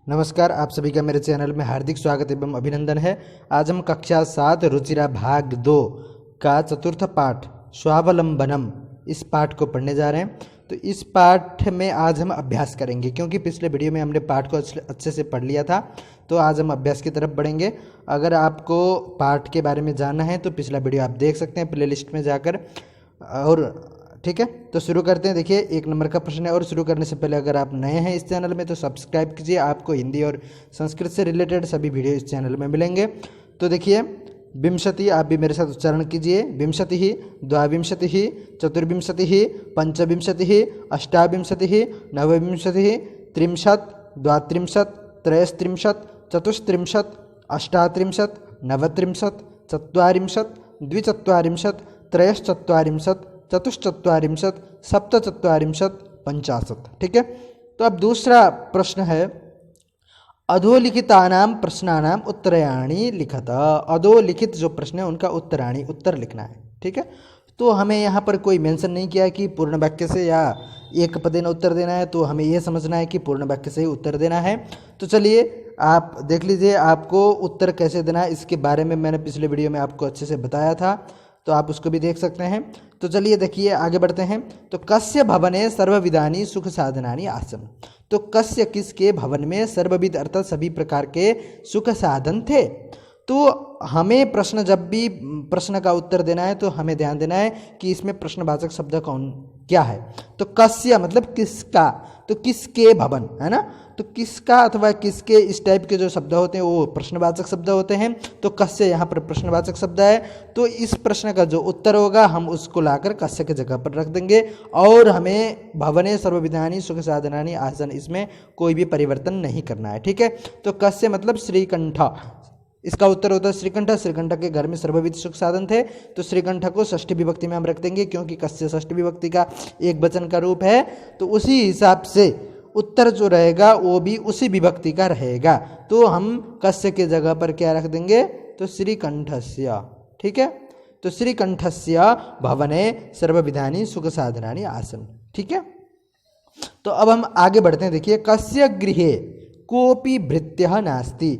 नमस्कार, आप सभी का मेरे चैनल में हार्दिक स्वागत एवं अभिनंदन है। आज हम कक्षा 7 रुचिरा भाग 2 का चतुर्थ पाठ स्वावलंबनम इस पाठ को पढ़ने जा रहे हैं। तो इस पाठ में आज हम अभ्यास करेंगे, क्योंकि पिछले वीडियो में हमने पाठ को अच्छे से पढ़ लिया था। तो आज हम अभ्यास की तरफ बढ़ेंगे। अगर आपको पाठ के बारे में जानना है तो पिछला वीडियो आप देख सकते हैं प्लेलिस्ट में जाकर। और ठीक है, तो शुरू करते हैं। देखिए, 1 नंबर का प्रश्न है। और शुरू करने से पहले अगर आप नए हैं इस चैनल में तो सब्सक्राइब कीजिए। आपको हिंदी और संस्कृत से रिलेटेड सभी वीडियो इस चैनल में मिलेंगे। तो देखिए, विंशति, आप भी मेरे साथ उच्चारण कीजिए। विंशति, द्वाविंशति, चतुर्विंशति, पंचविंशति, अष्टाविंशति, नवविंशति, त्रिंशत्, द्वात्रिंशत्, त्रयस्त्रिंशत्, चतुस्त्रिंशत्, अष्टात्रिंशत्, नवत्रिंशत्, चत्वारिंशत्, द्विचत्वारिंशत्, त्रयश्चत्वारिंशत्, चतुश्चत्वारिंशत्, सप्तचत्वारिंशत्, पंचाशत्। ठीक है, तो अब दूसरा प्रश्न है, अधोलिखितानां प्रश्नानां उत्तराणि लिखत। अधोलिखित जो प्रश्न है उनका उत्तराणि उत्तर लिखना है। ठीक है, तो हमें यहाँ पर कोई मेंशन नहीं किया कि पूर्ण वाक्य से या एक पदेन उत्तर देना है, तो हमें यह समझना है कि पूर्ण वाक्य से ही उत्तर देना है। तो चलिए आप देख लीजिए, आपको उत्तर कैसे देना है इसके बारे में मैंने पिछले वीडियो में आपको अच्छे से बताया था, तो आप उसको भी देख सकते हैं। तो चलिए देखिए, आगे बढ़ते हैं। तो कस्य भवने सर्वविधानि सुख साधनानि आसन्। तो कस्य, किसके भवन में सर्वविध अर्थात सभी प्रकार के सुख साधन थे। तो हमें प्रश्न, जब भी प्रश्न का उत्तर देना है तो हमें ध्यान देना है कि इसमें प्रश्नवाचक शब्द कौन क्या है। तो कस्य मतलब किसका, तो किसके भवन है ना। तो किसका अथवा किसके, इस टाइप के जो शब्द होते हैं वो प्रश्नवाचक शब्द होते हैं। तो कस्य यहाँ पर प्रश्नवाचक शब्द है। तो इस प्रश्न का जो उत्तर होगा हम उसको लाकर कस्य की जगह पर रख देंगे। और हमें भवने सर्वविधानि सुख साधनानि आसन्, इसमें कोई भी परिवर्तन नहीं करना है। ठीक है, तो कस्य मतलब श्रीकंठ, इसका उत्तर होता है श्रीकंठ। श्रीकंठ के घर में सर्वविध सुख साधन थे। तो श्रीकंठ को षष्ठी विभक्ति में हम रख देंगे, क्योंकि कस्य षष्ठी विभक्ति का एक वचन का रूप है। तो उसी हिसाब से उत्तर जो रहेगा वो भी उसी विभक्ति का रहेगा। तो हम कस्य के जगह पर क्या रख देंगे, तो श्रीकंठस्य। ठीक है, तो श्रीकंठस्य भवने सर्वविधानि सुख साधनानि आसन्। ठीक है, तो अब हम आगे बढ़ते हैं। देखिए, कस्य गृहे कोपि भृत्यः नास्ति।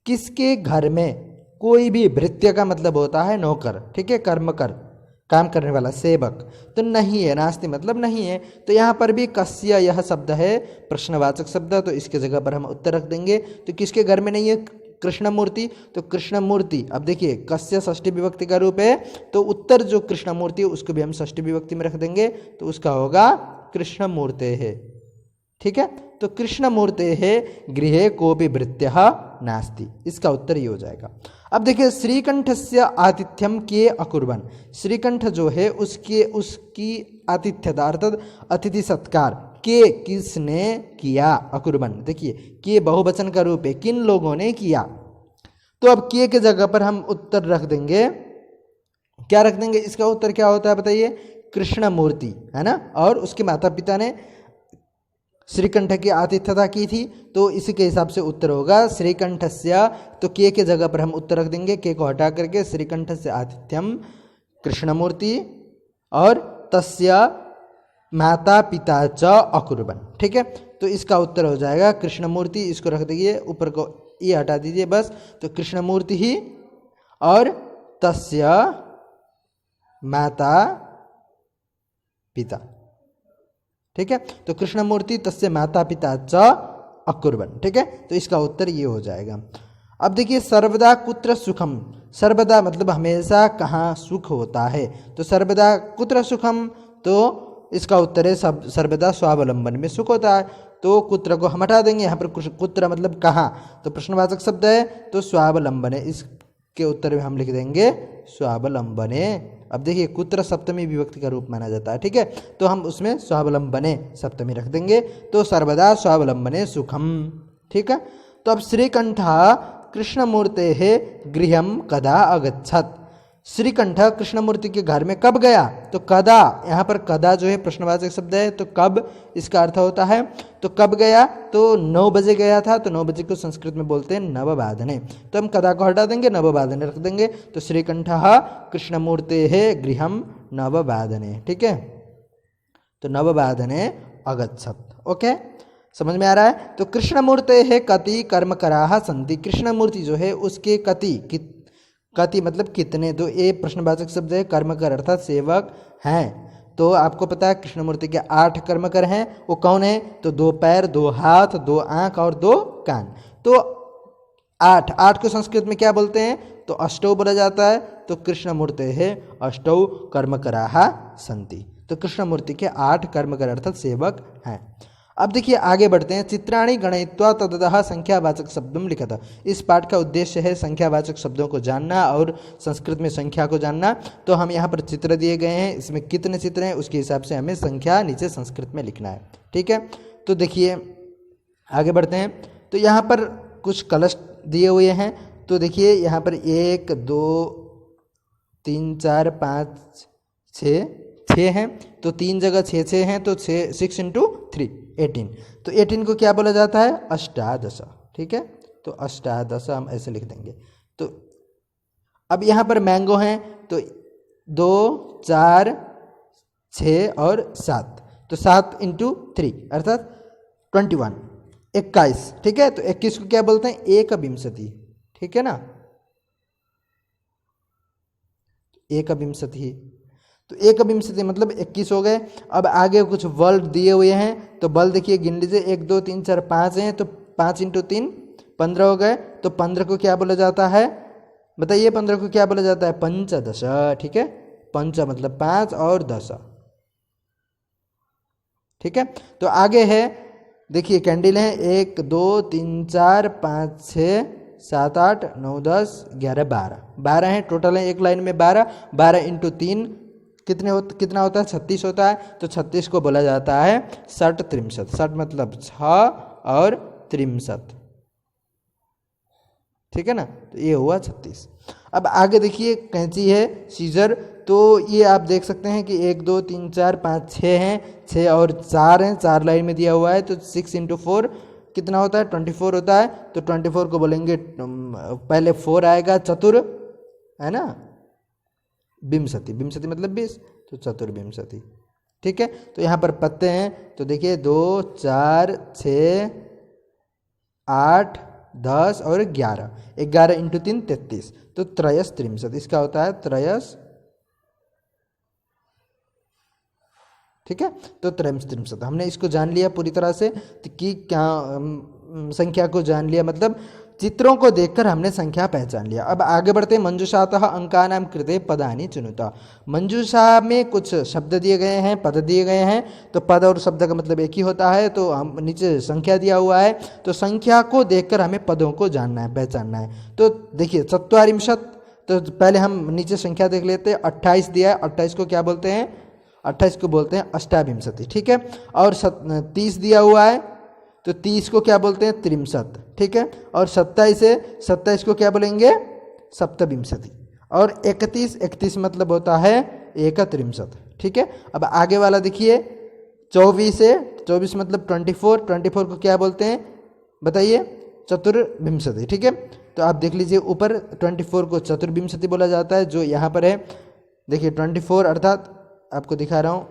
किसके घर में कोई भी, भृत्य का मतलब होता है नौकर, ठीक है, कर्मकर, काम करने वाला, सेवक, तो नहीं है। नास्ति मतलब नहीं है। तो यहाँ पर भी कस्य यह शब्द है प्रश्नवाचक शब्द, तो इसके जगह पर हम उत्तर रख देंगे। तो किसके घर में नहीं है, कृष्णमूर्ति। तो कृष्णमूर्ति, अब देखिए कस्य षष्ठी विभक्ति का रूप है, तो उत्तर जो कृष्णमूर्ति है उसको भी हम षष्ठी विभक्ति में रख देंगे। तो उसका होगा कृष्णमूर्ते है। ठीक है, तो कृष्णमूर्ते है गृहे कोपि भृत्यः नास्ति, इसका उत्तर ये हो जाएगा। अब देखिए, श्रीकंठस्य आतिथ्यम के अकुर्वन्। श्रीकंठ जो है उसकी आतिथ्यता अर्थात अतिथि सत्कार के किसने किया, अकुर्वन्। देखिए, के बहुवचन का रूप है, किन लोगों ने किया। तो अब के की जगह पर हम उत्तर रख देंगे, क्या रख देंगे, इसका उत्तर क्या होता है बताइए, कृष्णमूर्ति है ना। और उसके माता पिता ने श्रीकंठ की आतिथ्यता की थी, तो इसी के हिसाब से उत्तर होगा श्रीकंठस्य। तो के जगह पर हम उत्तर रख देंगे, के को हटा करके श्रीकंठस्य आतिथ्यम कृष्णमूर्ति और तस्य माता पिता च अकुर्वन्। ठीक है, तो इसका उत्तर हो जाएगा कृष्णमूर्ति। इसको रख दीजिए, ऊपर को ये हटा दीजिए बस। तो कृष्णमूर्ति ही और तस्य माता पिता। ठीक है, तो कृष्णमूर्ति तस्य माता पिता च अकुर्वन्। ठीक है, तो इसका उत्तर ये हो जाएगा। अब देखिए, सर्वदा कुत्र सुखम। सर्वदा मतलब हमेशा कहाँ सुख होता है। तो सर्वदा कुत्र सुखम, तो इसका उत्तर है सर्वदा स्वावलंबन में सुख होता है। तो कुत्र को हम हटा देंगे, यहाँ पर कुत्र मतलब कहाँ, तो प्रश्नवाचक शब्द है, तो स्वावलंबने, इसके उत्तर में हम लिख देंगे स्वावलंबने। अब देखिए, कुत्र सप्तमी विभक्ति का रूप माना जाता है। ठीक है, तो हम उसमें स्वावलंबने सप्तमी रख देंगे। तो सर्वदा स्वावलंबने सुखम। ठीक है, तो अब श्रीकंठ कृष्णमूर्ते है गृहम कदा अगच्छत्। श्रीकंठ कृष्णमूर्ति के घर में कब गया, तो कदा, यहाँ पर कदा जो है प्रश्नवाचक शब्द है, तो कब इसका अर्थ होता है। तो कब गया, तो 9 बजे गया था। तो 9 बजे को संस्कृत में बोलते हैं नववादने। तो हम कदा को हटा देंगे, नववादने रख देंगे। तो श्रीकंठ कृष्णमूर्ते है गृहम नववादने। ठीक है, तो नववादने अगच्छत्। ओके, समझ में आ रहा है? तो कृष्णमूर्ते है कति कर्मकराः सन्ति, कृष्णमूर्ति जो है उसके कति मतलब कितने, तो ये प्रश्नवाचक शब्द है, कर्मकर अर्थात सेवक हैं। तो आपको पता है कृष्णमूर्ति के 8 कर्मकर हैं, वो कौन है? तो 2 पैर, 2 हाथ, 2 आँख और 2 कान। तो 8 को संस्कृत में क्या बोलते हैं? तो अष्टौ बोला जाता है। तो कृष्णमूर्ते है अष्टौ कर्मकराः सन्ति, तो कृष्णमूर्ति के 8 कर्मकर अर्थात सेवक हैं। अब देखिए आगे बढ़ते हैं। चित्राणि गणयित्वा तदतः संख्यावाचक शब्दम लिखत। इस पाठ का उद्देश्य है संख्यावाचक शब्दों को जानना और संस्कृत में संख्या को जानना। तो हम यहाँ पर चित्र दिए गए हैं, इसमें कितने चित्र हैं उसके हिसाब से हमें संख्या नीचे संस्कृत में लिखना है, ठीक है। तो देखिए आगे बढ़ते हैं। तो यहाँ पर कुछ कलश दिए हुए हैं, तो देखिए यहाँ पर 1 2 3 4 5 6 हैं, तो 3 जगह 6 हैं, तो 6 इंटू 3 18। तो 18 को क्या बोला जाता है? अष्टादश, ठीक है। तो अष्टादश हम ऐसे लिख देंगे। तो अब यहाँ पर मैंगो हैं, तो 2 4 6 और 7, तो 7 इंटू 3 अर्थात 21 21, ठीक है। तो 21 को क्या बोलते हैं? एकविंशति, ठीक है ना, एकविंशति। तो एकविंशति मतलब 21 हो गए। अब आगे कुछ बल दिए हुए हैं, तो बल देखिए गिन लीजिए, 1 2 3 4 5 हैं, तो 5 इंटू 3 15 हो गए। तो 15 को क्या बोला जाता है? बताइए 15 को क्या बोला जाता है? पंचदश, ठीक है। पंच मतलब 5 और 10, ठीक है। तो आगे है देखिए कैंडल है 1 2 3 4 5 6 7 8 9 10 11 12 हैं टोटल है, एक लाइन में 12 इंटू 3 कितना होता है? 36 होता है। तो 36 को बोला जाता है 60 63। 60 मतलब 6 और 63, ठीक है ना। तो ये हुआ 36। अब आगे देखिए कैंची है, सीजर, तो ये आप देख सकते हैं कि 1 2 3 4 5 6 हैं, 6 और 4 हैं, 4 लाइन में दिया हुआ है। तो 6 इंटू 4 कितना होता है? 24 होता है। तो 24 को बोलेंगे, पहले 4 आएगा चतुर, है ना, विंशति, विंशति मतलब 20, तो चतुर्विंशति, ठीक है। तो यहाँ पर पत्ते हैं, तो देखिए 2 4 6 8 10 और 11 इंटू 3 33, तो त्रयस त्रिंशत, इसका होता है त्रयस, ठीक है। तो त्रयस त्रिंशत हमने इसको जान लिया पूरी तरह से, कि क्या संख्या को जान लिया, मतलब चित्रों को देखकर हमने संख्या पहचान लिया। अब आगे बढ़ते हैं। मंजूषातः अंकानां कृते पदानि चिनुत। मंजूषा में कुछ शब्द दिए गए हैं, पद दिए गए हैं, तो पद और शब्द का मतलब एक ही होता है। तो हम नीचे संख्या दिया हुआ है, तो संख्या को देखकर हमें पदों को जानना है, पहचानना है। तो देखिए 47, तो पहले हम नीचे संख्या देख लेते हैं। 28 दिया है, 28 को क्या बोलते हैं? 28 को बोलते हैं अष्टाविंशति, ठीक है। और 30 दिया हुआ है, तो 30 को क्या बोलते हैं? त्रिंशत, ठीक है। और 27 है, 27 को क्या बोलेंगे? सप्तविंशति। और 31 मतलब होता है एकत्रिंशत, ठीक है। अब आगे वाला देखिए 24 है, 24 मतलब 24 को क्या बोलते हैं? बताइए? चतुर्विंशति, ठीक है। तो आप देख लीजिए ऊपर 24 को चतुर्विंशति बोला जाता है, जो यहाँ पर है देखिए 24 अर्थात आपको दिखा रहा हूँ,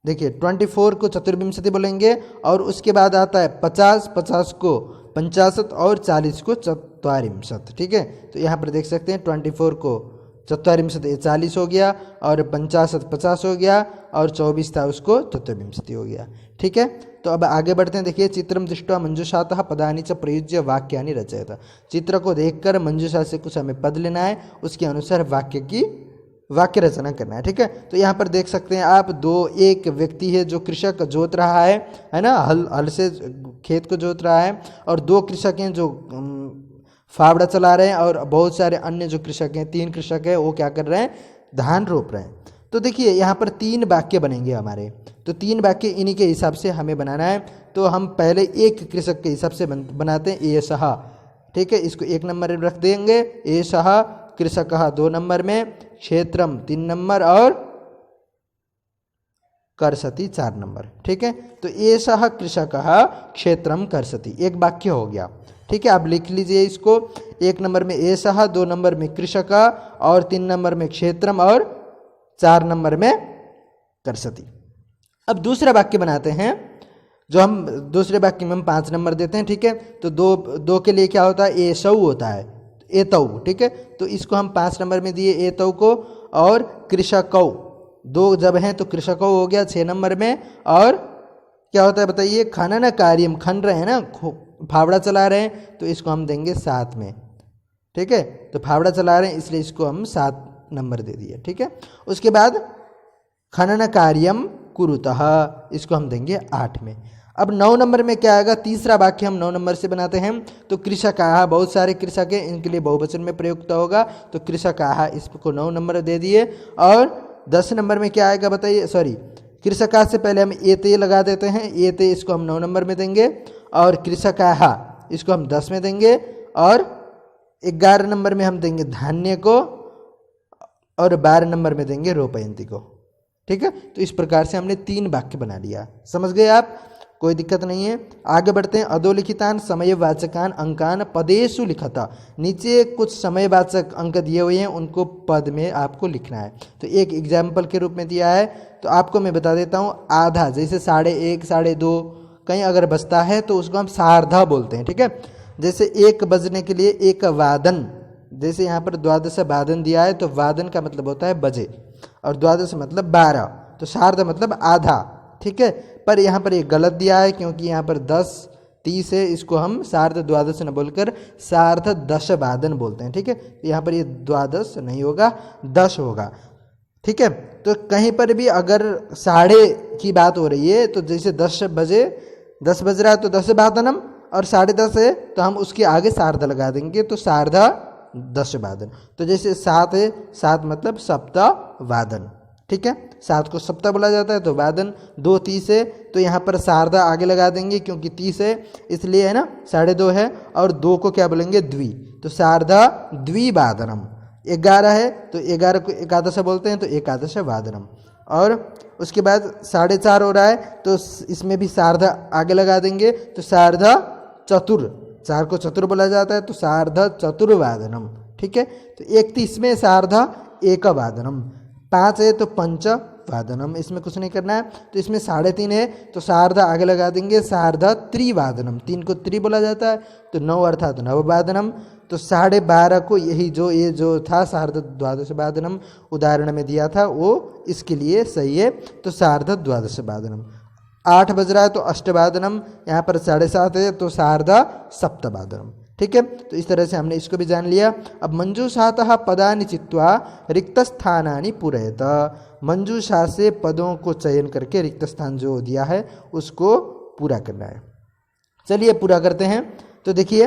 देखिए 24 को चतुर्विंशति बोलेंगे। और उसके बाद आता है 50 को 50 और 40 को चत्वारिंशत, ठीक है। तो यहाँ पर देख सकते हैं 24 को चत्वारिंशत 40 हो गया, और 50 हो गया, और 24 था उसको चतुर्विंशति हो गया, ठीक है। तो अब आगे बढ़ते हैं। देखिए चित्रम दृष्ट्वा मंजूषातः पदानि च प्रयुज्य वाक्यानि रचयत। चित्र को देखकर मंजूषा से कुछ हमें पद लेना है, उसके अनुसार वाक्य रचना करना है, ठीक है। तो यहाँ पर देख सकते हैं आप, एक व्यक्ति है जो कृषक जोत रहा है ना, हल से खेत को जोत रहा है, और 2 कृषक हैं जो फावड़ा चला रहे हैं, और बहुत सारे अन्य जो कृषक हैं, 3 कृषक हैं, वो क्या कर रहे हैं? धान रोप रहे हैं। तो देखिए यहाँ पर 3 वाक्य बनेंगे हमारे, तो 3 वाक्य इन्हीं के हिसाब से हमें बनाना है। तो हम पहले एक कृषक के हिसाब से बनाते हैं, एषः, ठीक है, इसको 1 नंबर में रख देंगे, एषः कृषकः 2 नंबर में, क्षेत्रम 3 नंबर, और कर्षति 4 नंबर, ठीक है। तो एषः कृषकः क्षेत्रम कर्षति, एक वाक्य हो गया, ठीक है। आप लिख लीजिए इसको, 1 नंबर में एषः, 2 नंबर में कृषकः, और 3 नंबर में क्षेत्रम, और 4 नंबर में कर्षति। अब दूसरा वाक्य बनाते हैं। जो हम दूसरे वाक्य में हम 5 नंबर देते हैं, ठीक है। तो दो के लिए क्या होता है, ए सऊ होता है, ए तऊ, ठीक है। तो इसको हम 5 नंबर में दिए ए तऊ को, और कृषकौ 2 जब हैं तो कृषकौ हो गया 6 नंबर में। और क्या होता है बताइए, खनन कार्यम, खन रहे हैं ना, फावड़ा चला रहे हैं, तो इसको हम देंगे 7 में, ठीक है। तो फावड़ा चला रहे हैं इसलिए इसको हम 7 नंबर दे दिए, ठीक है। उसके बाद खनन कार्यम कुरुतः, इसको हम देंगे 8 में। अब 9 नंबर में क्या आएगा, तीसरा वाक्य हम 9 नंबर से बनाते हैं। तो कृषकाः, बहुत सारे कृषक हैं, इनके लिए बहुवचन में प्रयुक्त होगा, तो कृषकाः इसको 9 नंबर दे दिए। और 10 नंबर में क्या आएगा बताइए, सॉरी, कृषका से पहले हम एते लगा देते हैं, एते इसको हम 9 नंबर में देंगे, और कृषकाः इसको हम 10 में देंगे, और 11 नंबर में हम देंगे धान्य को, और 12 नंबर में देंगे रोपयंती को, ठीक है। तो इस प्रकार से हमने 3 वाक्य बना लिया, समझ गए आप, कोई दिक्कत नहीं है। आगे बढ़ते हैं। अधोलिखितान समयवाचकान अंकान पदेषु लिखता, नीचे कुछ समयवाचक अंक दिए हुए हैं, उनको पद में आपको लिखना है। तो एक एग्जाम्पल के रूप में दिया है, तो आपको मैं बता देता हूँ। आधा, जैसे 1:30, 2:30 कहीं अगर बजता है तो उसको हम सार्धा बोलते हैं, ठीक है। जैसे 1 बजने के लिए 1 वादन, जैसे यहाँ पर 12 वादन दिया है, तो वादन का मतलब होता है बजे, और 12 मतलब 12, तो सार्ध मतलब आधा, ठीक है। पर यहाँ पर ये गलत दिया है, क्योंकि यहाँ पर 10:30 है, इसको हम सार्ध 12 न बोलकर सार्ध 10 वादन बोलते हैं, ठीक है। तो यहाँ पर ये 12 नहीं होगा, 10 होगा, ठीक है। तो कहीं पर भी अगर 1:30 की बात हो रही है, तो जैसे 10 बज रहा है तो 10 वादनम, और 10:30 है तो हम उसके आगे सार्ध लगा देंगे, तो सार्ध 10 वादन। तो जैसे 7 है, 7 मतलब सप्त वादन, ठीक है। 7 को सप्ताह बोला जाता है, तो वादन। 2:30 है तो यहाँ पर सार्धा आगे लगा देंगे, क्योंकि 30 है इसलिए, है ना, 2:30 है, और 2 को क्या बोलेंगे, द्वि, तो सार्धा द्विवादनम। 11 है तो 11 को एकादश बोलते हैं, तो एकादश वादनम। और उसके बाद 4:30 हो रहा है, तो इसमें भी सार्धा आगे लगा देंगे, तो सार्धा चतुर, 4 को चतुर बोला जाता है, तो सार्ध चतुर्वादनम, ठीक है। तो 31 में सार्धा एकवादनम। 5 है तो पंच वादनम, इसमें कुछ नहीं करना है। तो इसमें 3:30 है तो सार्धा आगे लगा देंगे, सार्धा त्रिवादनम, 3 को त्रि बोला जाता है, तो 9 अर्थात नववादनम। तो 12:30 को यही ये जो था सार्ध 12 वादनम उदाहरण में दिया था, वो इसके लिए सही है, तो सार्ध 12 वादनम। 8 बज रहा है तो अष्टवादनम, यहाँ पर 7:30 है तो सार्धा सप्तवादनम, ठीक है। तो इस तरह से हमने इसको भी जान लिया। अब मंजूषातः पदानि चित्वा रिक्त स्थानानि पूरयत, मंजूषा से पदों को चयन करके रिक्त स्थान जो दिया है उसको पूरा करना है। चलिए पूरा करते हैं। तो देखिए,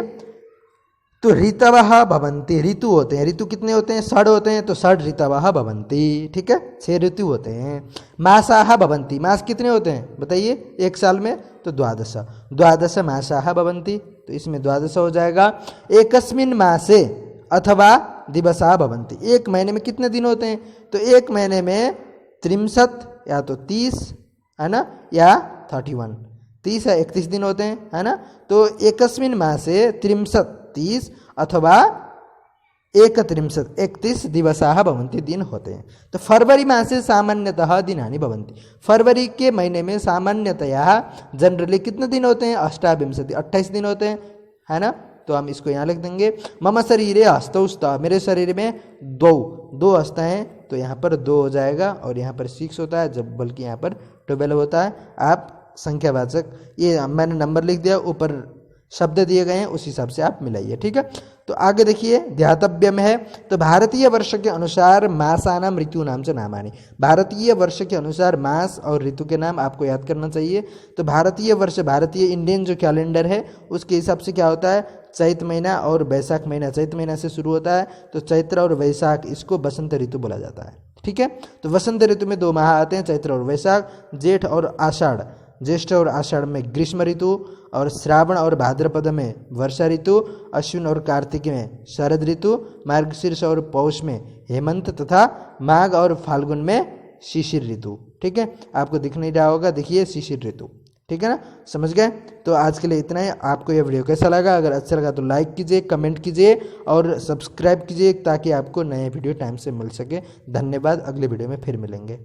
तो ऋतवः भवन्ति, ऋतु होते हैं, ऋतु कितने होते हैं, 6 होते हैं, तो 6 ऋतवः भवन्ति, ठीक है, 6 ऋतु होते हैं। मासाः भवन्ति, मास कितने होते हैं बताइए एक साल में, तो 12 मासाः भवन्ति, तो इसमें 12 हो जाएगा। एकस्मिन् मासे अथवा दिवसाः भवन्ति, एक महीने में कितने दिन होते हैं, तो एक महीने में 63 या तो 30, है ना, या 31, 30 या 31 दिन होते हैं, है ना। तो एकस्मिन् मासे 30 अथवा 31 दिवसाः भवन्ति, दिन होते हैं। तो फरवरी मासे सामान्यतः दिनानि भवन्ति, फरवरी के महीने में सामान्यतया जनरली कितने दिन होते हैं, 28 दिन होते हैं, है ना। तो हम इसको यहाँ लिख देंगे। मम शरीरे हस्तौ स्तः, मेरे शरीर में 2 हस्त हैं, तो यहाँ पर 2 हो जाएगा, और यहाँ पर 6 होता है, जब बल्कि यहाँ पर 12 होता है। आप संख्यावाचक, ये मैंने नंबर लिख दिया, ऊपर शब्द दिए गए हैं, उस हिसाब से आप मिलाइए, ठीक है। तो आगे देखिए, ध्यातव्यम है, तो भारतीय वर्ष के अनुसार मासानाम ऋतु नाम से नामानी, भारतीय वर्ष के अनुसार मास और ऋतु के नाम आपको याद करना चाहिए। तो भारतीय वर्ष, भारतीय इंडियन जो कैलेंडर है उसके हिसाब से क्या होता है, चैत महीना और वैशाख महीना, चैत महीना से शुरू होता है, तो चैत्र और वैशाख, इसको बसंत ऋतु बोला जाता है, ठीक है। तो वसंत ऋतु में 2 माह आते हैं, चैत्र और वैशाख, जेठ और आषाढ़, ज्येष्ठ और आषाढ़ में ग्रीष्म ऋतु, और श्रावण और भाद्रपद में वर्षा ऋतु, अश्विन और कार्तिक में शरद ऋतु, मार्गशीर्ष और पौष में हेमंत, तथा माघ और फाल्गुन में शिशिर ऋतु, ठीक है। आपको दिख नहीं रहा होगा, देखिए शिशिर ऋतु, ठीक है ना, समझ गए। तो आज के लिए इतना ही। आपको यह वीडियो कैसा लगा, अगर अच्छा लगा तो लाइक कीजिए, कमेंट कीजिए और सब्सक्राइब कीजिए, ताकि आपको नए वीडियो टाइम से मिल सके। धन्यवाद, अगले वीडियो में फिर मिलेंगे।